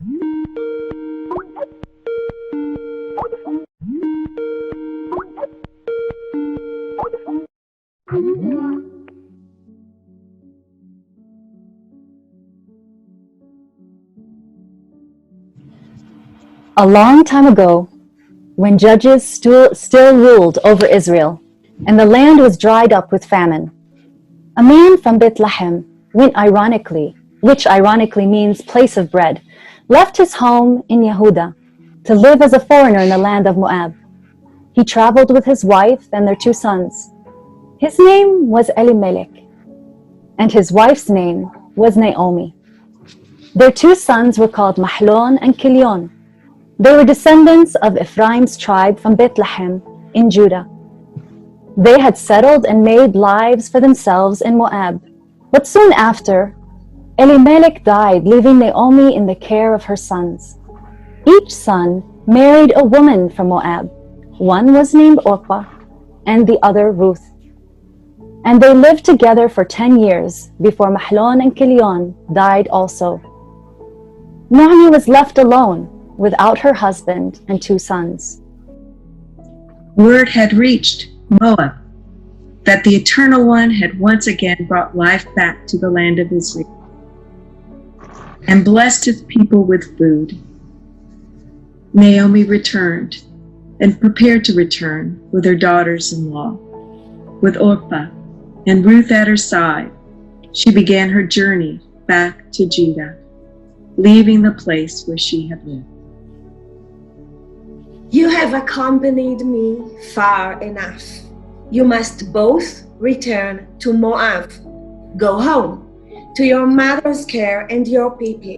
A long time ago, when judges still ruled over Israel, and the land was dried up with famine, a man from Bethlehem which ironically means place of bread, left his home in Yehuda to live as a foreigner in the land of Moab. He traveled with his wife and their 2 sons. His name was Elimelech, and his wife's name was Naomi. Their 2 sons were called Mahlon and Kilion. They were descendants of Ephraim's tribe from Bethlehem in Judah. They had settled and made lives for themselves in Moab. But soon after, Elimelech died, leaving Naomi in the care of her sons. Each son married a woman from Moab. One was named Orpah, and the other Ruth. And they lived together for 10 years before Mahlon and Kilion died also. Naomi was left alone without her husband and 2 sons. Word had reached Moab that the Eternal One had once again brought life back to the land of Israel and blessed his people with food. Naomi returned and prepared to return with her daughters-in-law. With Orpah and Ruth at her side, she began her journey back to Judah, leaving the place where she had lived. You have accompanied me far enough. You must both return to Moab. Go home to your mother's care and your people.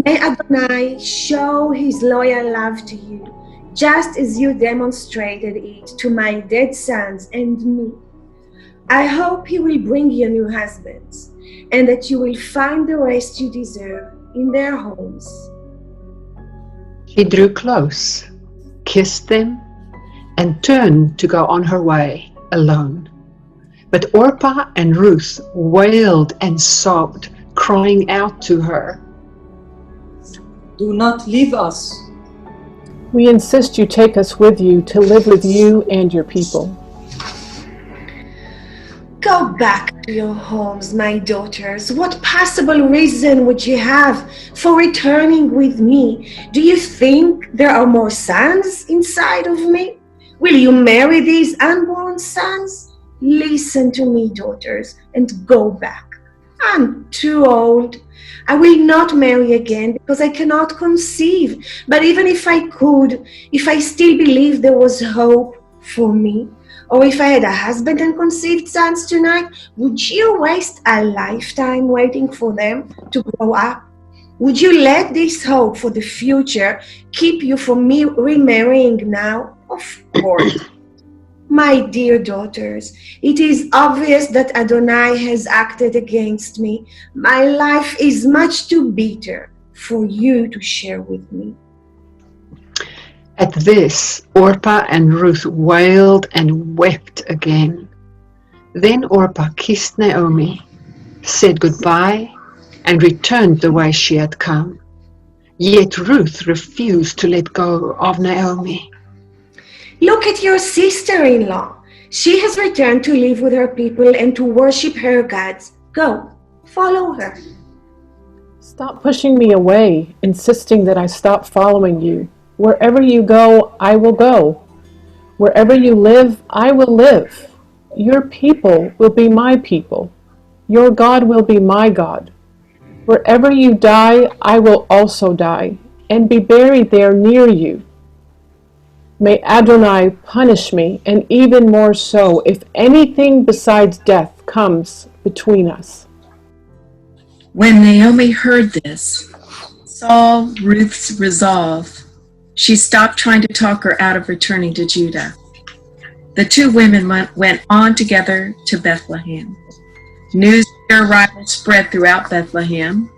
May Adonai show his loyal love to you, just as you demonstrated it to my dead sons and me. I hope he will bring you new husbands, and that you will find the rest you deserve in their homes. She drew close, kissed them, and turned to go on her way alone. But Orpah and Ruth wailed and sobbed, crying out to her, "Do not leave us. We insist you take us with you to live with you and your people." Go back to your homes, my daughters. What possible reason would you have for returning with me? Do you think there are more sons inside of me? Will you marry these unborn sons? Listen to me, daughters, and go back. I'm too old. I will not marry again because I cannot conceive. But even if I could, if I still believe there was hope for me, or if I had a husband and conceived sons tonight, would you waste a lifetime waiting for them to grow up? Would you let this hope for the future keep you from me remarrying now? Of course. My dear daughters, it is obvious that Adonai has acted against me. My life is much too bitter for you to share with me. At this, Orpah and Ruth wailed and wept again. Then Orpah kissed Naomi, said goodbye, and returned the way she had come. Yet Ruth refused to let go of Naomi. Look at your sister-in-law. She has returned to live with her people and to worship her gods. Go, follow her. Stop pushing me away, insisting that I stop following you. Wherever you go, I will go. Wherever you live, I will live. Your people will be my people. Your God will be my God. Wherever you die, I will also die, and be buried there near you. May Adonai punish me, and even more so, if anything besides death comes between us. When Naomi heard this, saw Ruth's resolve, she stopped trying to talk her out of returning to Judah. The 2 women went on together to Bethlehem. News of their arrival spread throughout Bethlehem.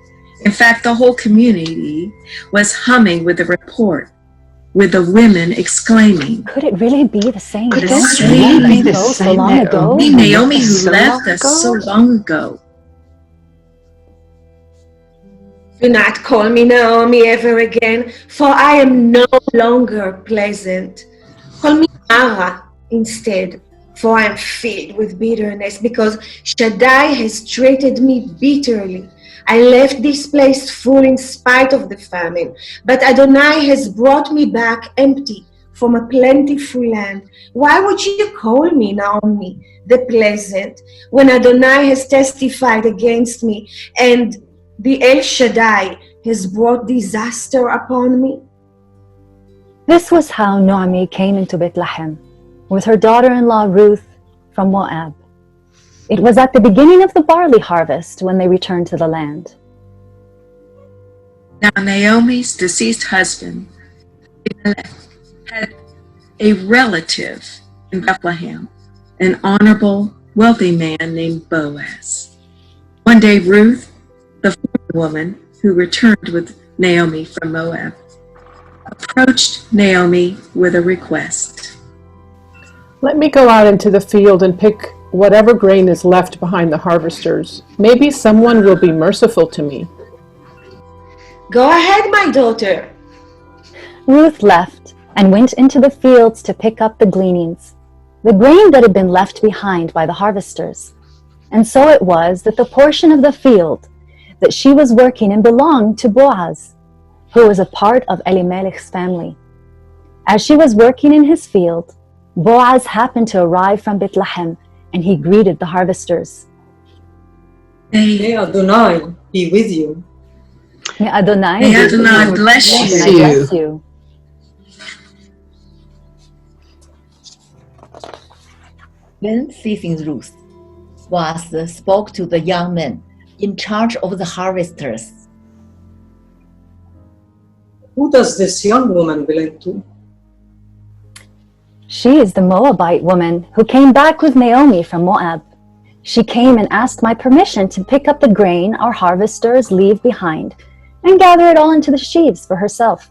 In fact, the whole community was humming with the report, with the women exclaiming, Could it really be the same? Could this really be the so same long ago? Naomi who So left long us ago? so long ago? Do not call me Naomi ever again, for I am no longer pleasant. Call me Mara instead, for I am filled with bitterness, because Shaddai has treated me bitterly. I left this place full in spite of the famine, but Adonai has brought me back empty from a plentiful land. Why would you call me Naomi, the pleasant, when Adonai has testified against me and the El Shaddai has brought disaster upon me? This was how Naomi came into Bethlehem with her daughter-in-law Ruth from Moab. It was at the beginning of the barley harvest when they returned to the land. Now Naomi's deceased husband had a relative in Bethlehem, an honorable, wealthy man named Boaz. One day Ruth, the foreign woman who returned with Naomi from Moab, approached Naomi with a request. Let me go out into the field and pick whatever grain is left behind the harvesters. Maybe someone will be merciful to me. Go ahead, my daughter. Ruth left and went into the fields to pick up the gleanings, the grain that had been left behind by the harvesters. And so it was that the portion of the field that she was working in belonged to Boaz, who was a part of Elimelech's family. As she was working in his field, Boaz happened to arrive from Bethlehem, and he greeted the harvesters. May Adonai be with you. May Adonai bless you. bless you. Then ceasing Ruth, Boaz spoke to the young men in charge of the harvesters. Who does this young woman belong to? She is the Moabite woman who came back with Naomi from Moab. She came and asked my permission to pick up the grain our harvesters leave behind and gather it all into the sheaves for herself.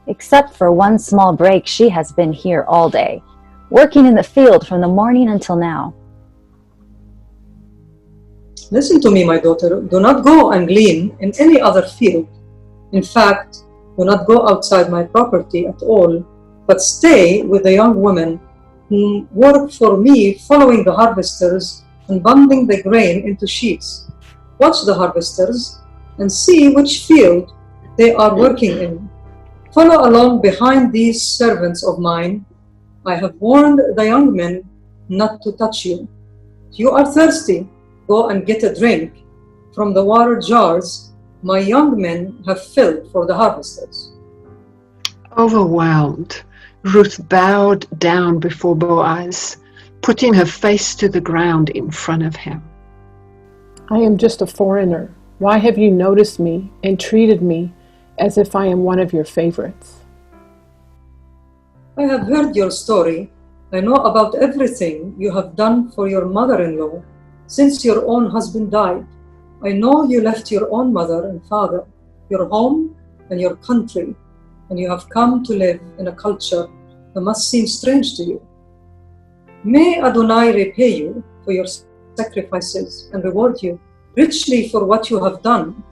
Except for one small break, she has been here all day, working in the field from the morning until now. Listen to me, my daughter. Do not go and glean in any other field. In fact, do not go outside my property at all, but stay with the young women who work for me, following the harvesters and bundling the grain into sheaves. Watch the harvesters and see which field they are working in. Follow along behind these servants of mine. I have warned the young men not to touch you. If you are thirsty, go and get a drink from the water jars my young men have filled for the harvesters. Overwhelmed, Ruth bowed down before Boaz, putting her face to the ground in front of him. I am just a foreigner. Why have you noticed me and treated me as if I am one of your favorites? I have heard your story. I know about everything you have done for your mother-in-law since your own husband died. I know you left your own mother and father, your home and your country, and you have come to live in a culture that must seem strange to you. May Adonai repay you for your sacrifices and reward you richly for what you have done.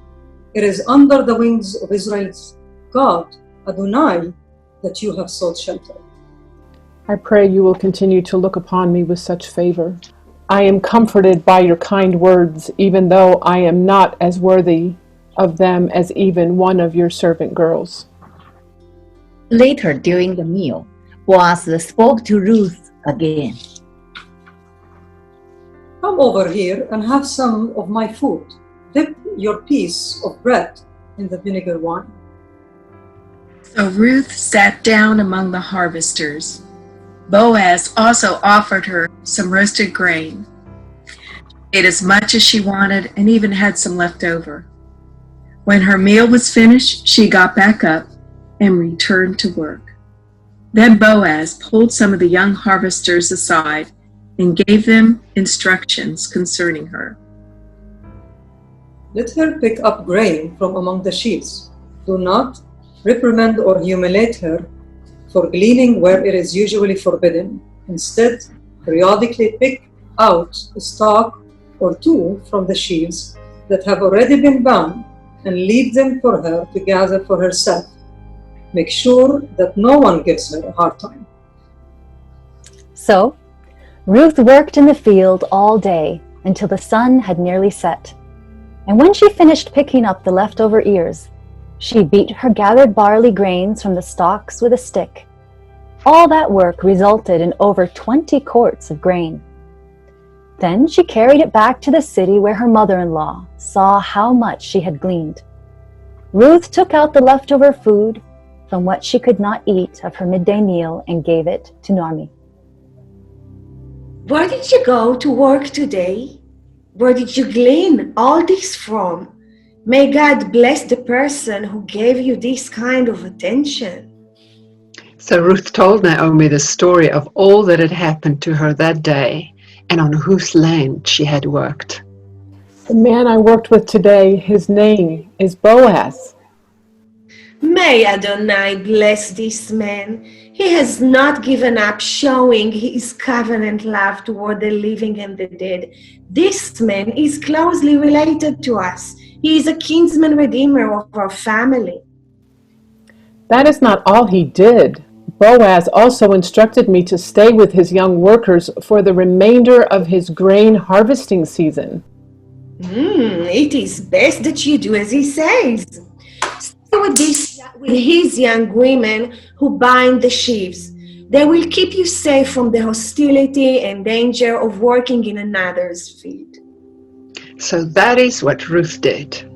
It is under the wings of Israel's God, Adonai, that you have sought shelter. I pray you will continue to look upon me with such favor. I am comforted by your kind words, even though I am not as worthy of them as even one of your servant girls. Later during the meal, Boaz spoke to Ruth again. Come over here and have some of my food. Dip your piece of bread in the vinegar wine. So Ruth sat down among the harvesters. Boaz also offered her some roasted grain. She ate as much as she wanted and even had some left over. When her meal was finished, she got back up and returned to work. Then Boaz pulled some of the young harvesters aside and gave them instructions concerning her. Let her pick up grain from among the sheaves. Do not reprimand or humiliate her for gleaning where it is usually forbidden. Instead, periodically pick out a stalk or two from the sheaves that have already been bound and leave them for her to gather for herself. Make sure that no one gives her a hard time. So, Ruth worked in the field all day until the sun had nearly set. And when she finished picking up the leftover ears, she beat her gathered barley grains from the stalks with a stick. All that work resulted in over 20 quarts of grain. Then she carried it back to the city where her mother-in-law saw how much she had gleaned. Ruth took out the leftover food from what she could not eat of her midday meal and gave it to Naomi. Where did you go to work today? Where did you glean all this from? May God bless the person who gave you this kind of attention. So Ruth told Naomi the story of all that had happened to her that day and on whose land she had worked. The man I worked with today, his name is Boaz. May Adonai bless this man. He has not given up showing his covenant love toward the living and the dead. This man is closely related to us. He is a kinsman redeemer of our family. That is not all he did. Boaz also instructed me to stay with his young workers for the remainder of his grain harvesting season. It is best that you do as he says. Stay with his young women who bind the sheaves. They will keep you safe from the hostility and danger of working in another's field. So that is what Ruth did.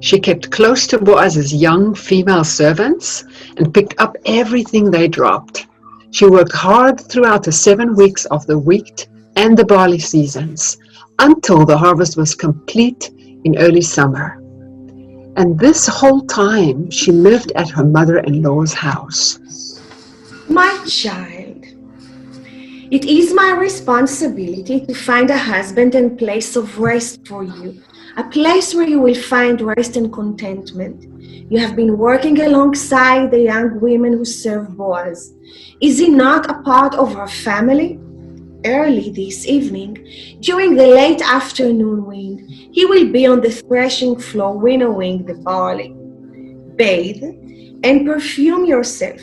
She kept close to Boaz's young female servants and picked up everything they dropped. She worked hard throughout the 7 weeks of the wheat and the barley seasons until the harvest was complete in early summer. And this whole time she lived at her mother-in-law's house. My child, it is my responsibility to find a husband and place of rest for you, a place where you will find rest and contentment. You have been working alongside the young women who serve Boaz. Is he not a part of our family? Early this evening, during the late afternoon wind, he will be on the threshing floor winnowing the barley. Bathe and perfume yourself.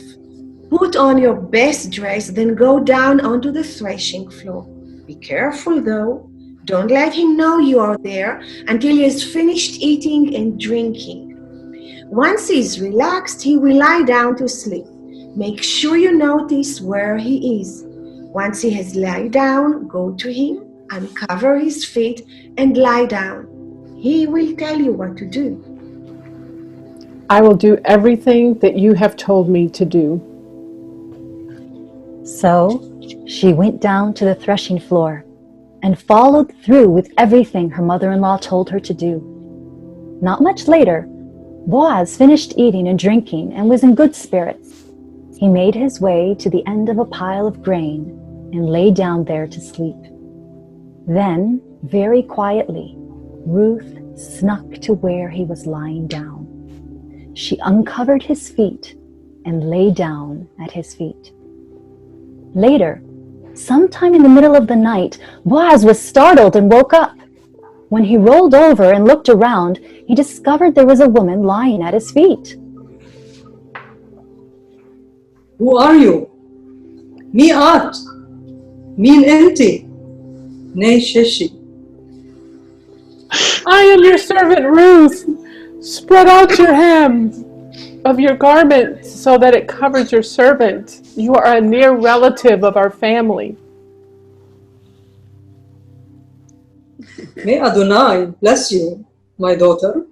Put on your best dress, then go down onto the threshing floor. Be careful though. Don't let him know you are there until he has finished eating and drinking. Once he is relaxed, he will lie down to sleep. Make sure you notice where he is. Once he has laid down, go to him, uncover his feet, and lie down. He will tell you what to do. I will do everything that you have told me to do. So she went down to the threshing floor and followed through with everything her mother-in-law told her to do. Not much later, Boaz finished eating and drinking and was in good spirits. He made his way to the end of a pile of grain and lay down there to sleep. Then, very quietly, Ruth snuck to where he was lying down. She uncovered his feet and lay down at his feet. Later, sometime in the middle of the night, Boaz was startled and woke up. When he rolled over and looked around, he discovered there was a woman lying at his feet. Who are you? Mi'at. Min enti. Nay sheshi. I am your servant Ruth. Spread out your hem of your garment so that it covers your servant. You are a near relative of our family. May Adonai bless you, my daughter.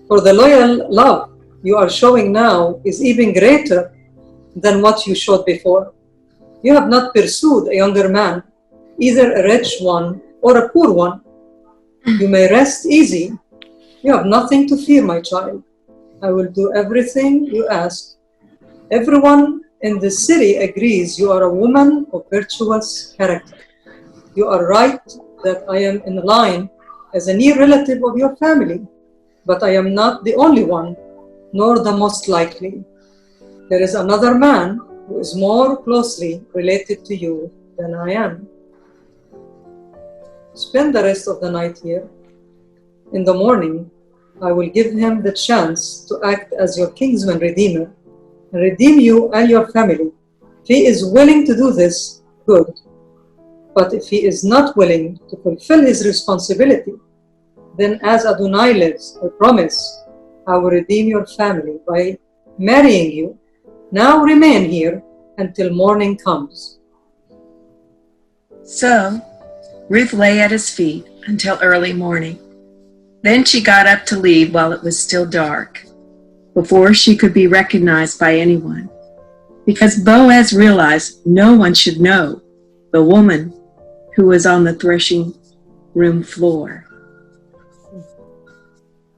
For the loyal love you are showing now is even greater than what you showed before. You have not pursued a younger man, either a rich one or a poor one. You may rest easy. You have nothing to fear, my child. I will do everything you ask. Everyone in the city agrees you are a woman of virtuous character. You are right that I am in line as a near relative of your family, but I am not the only one, nor the most likely. There is another man who is more closely related to you than I am. Spend the rest of the night here. In the morning, I will give him the chance to act as your kinsman redeemer and redeem you and your family. If he is willing to do this, good. But if he is not willing to fulfill his responsibility, then as Adonai lives, I promise, I will redeem your family by marrying you. Now remain here until morning comes. So Ruth lay at his feet until early morning. Then she got up to leave while it was still dark, before she could be recognized by anyone, because Boaz realized no one should know the woman who was on the threshing room floor.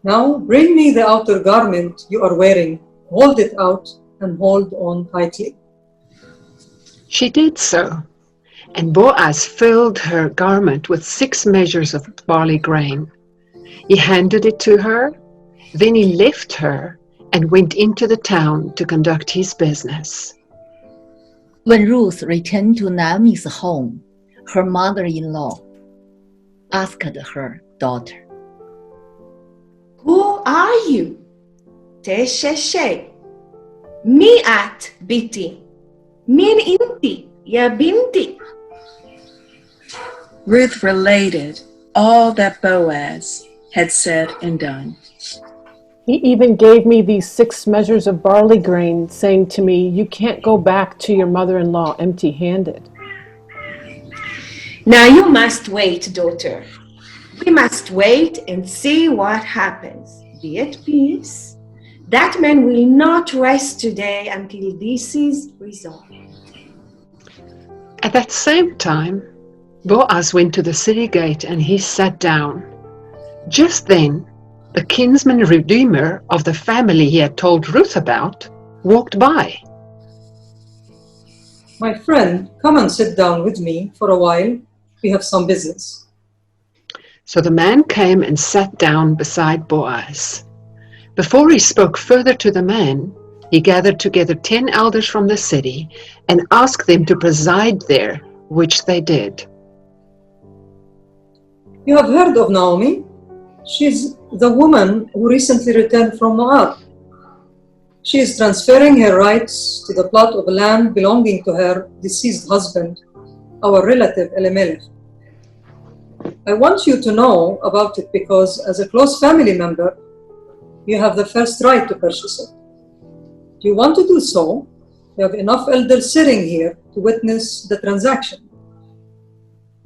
Now bring me the outer garment you are wearing, hold it out and hold on tightly. She did so, and Boaz filled her garment with 6 measures of barley grain. He handed it to her, then he left her and went into the town to conduct his business. When Ruth returned to Naomi's home, her mother-in-law asked her daughter, Who are you? Tesheshe. Mi'at biti. Min inti ya binti. Ruth related all that Boaz had said and done. He even gave me these 6 measures of barley grain, saying to me, you can't go back to your mother-in-law empty-handed. Now you must wait, daughter. We must wait and see what happens. Be at peace. That man will not rest today until this is resolved. At that same time, Boaz went to the city gate and he sat down. Just then, the kinsman redeemer of the family he had told Ruth about walked by. My friend, come and sit down with me for a while. We have some business. So the man came and sat down beside Boaz. Before he spoke further to the man, he gathered together 10 elders from the city and asked them to preside there, which they did. You have heard of Naomi? She's the woman who recently returned from Moab. She is transferring her rights to the plot of land belonging to her deceased husband, our relative Elimelech. I want you to know about it because, as a close family member, you have the first right to purchase it. If you want to do so, you have enough elders sitting here to witness the transaction.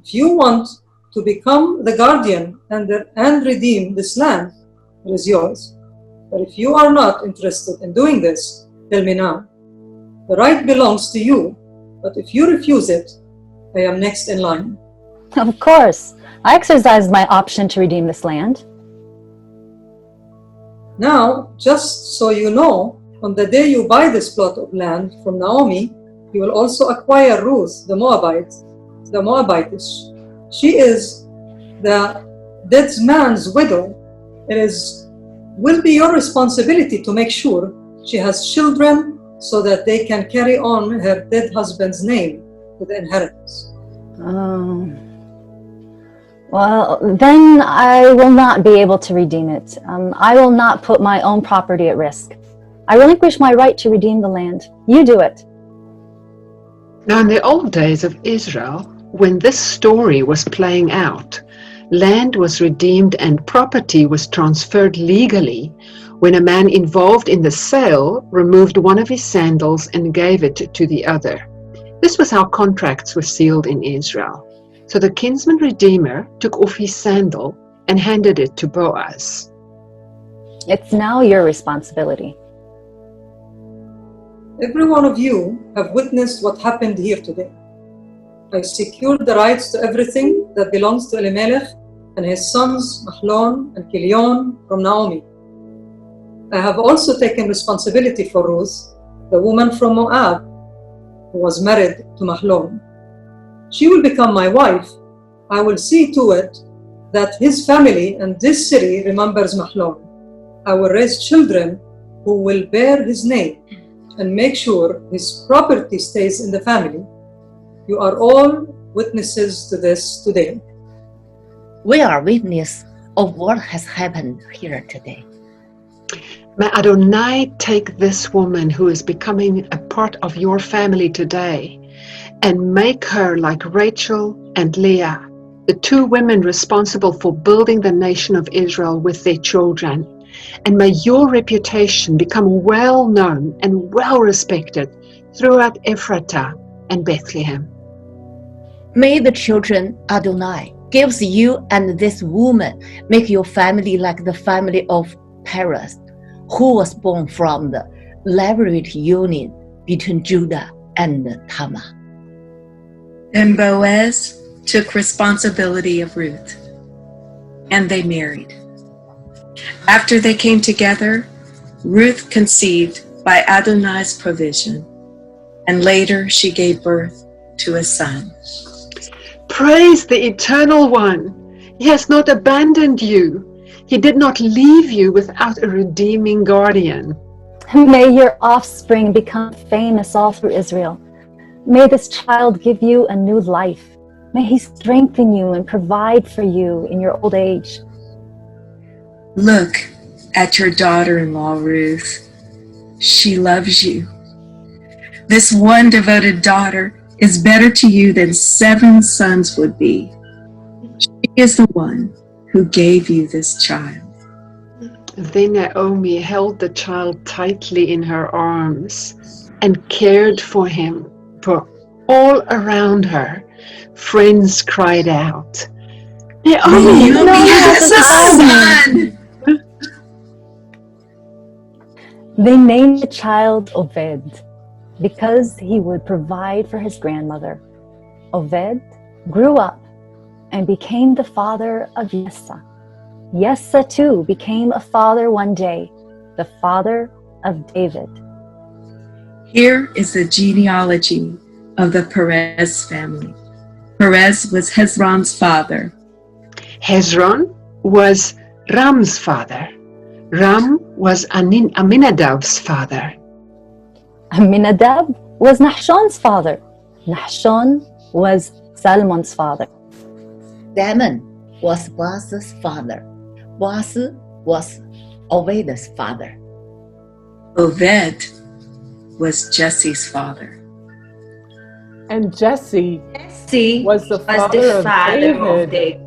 If you want to become the guardian and redeem this land, it is yours. But if you are not interested in doing this, tell me now. The right belongs to you, but if you refuse it, I am next in line. Of course. I exercised my option to redeem this land. Now, just so you know, on the day you buy this plot of land from Naomi, you will also acquire Ruth, the Moabitess. She is the dead man's widow. It will be your responsibility to make sure she has children so that they can carry on her dead husband's name with the inheritance. Well, then I will not be able to redeem it. I will not put my own property at risk. I relinquish my right to redeem the land. You do it. Now, in the old days of Israel, when this story was playing out, land was redeemed and property was transferred legally when a man involved in the sale removed one of his sandals and gave it to the other. This was how contracts were sealed in Israel. So the kinsman redeemer took off his sandal and handed it to Boaz. It's now your responsibility. Every one of you have witnessed what happened here today. I secured the rights to everything that belongs to Elimelech and his sons Mahlon and Kilion from Naomi. I have also taken responsibility for Ruth, the woman from Moab, who was married to Mahlon. She will become my wife. I will see to it that his family and this city remembers Mahlon. I will raise children who will bear his name and make sure his property stays in the family. You are all witnesses to this today. We are witnesses of what has happened here today. May Adonai take this woman who is becoming a part of your family today and make her like Rachel and Leah, the two women responsible for building the nation of Israel with their children. And may your reputation become well known and well respected throughout Ephrata and Bethlehem. May the children Adonai gives you and this woman make your family like the family of Perez, who was born from the levirate union between Judah and Tamar. Then Boaz took responsibility of Ruth, and they married. After they came together, Ruth conceived by Adonai's provision, and later she gave birth to a son. Praise the Eternal One. He has not abandoned you. He did not leave you without a redeeming guardian. May your offspring become famous all through Israel. May this child give you a new life. May he strengthen you and provide for you in your old age. Look at your daughter-in-law, Ruth. She loves you. This one devoted daughter is better to you than 7 sons would be. She is the one who gave you this child. Then Naomi held the child tightly in her arms and cared for him. For all around her, friends cried out, Naomi has a son! They named the child Oved because he would provide for his grandmother. Oved grew up and became the father of Yessa. Yessa too became a father one day, the father of David. Here is the genealogy of the Perez family. Perez was Hezron's father. Hezron was Ram's father. Ram was Aminadab's father. Aminadab was Nahshon's father. Nahshon was Salmon's father. Damon was Boaz's father. Boaz was Oved's father. Oved was Jesse's father. And Jesse Jesse was the father of David.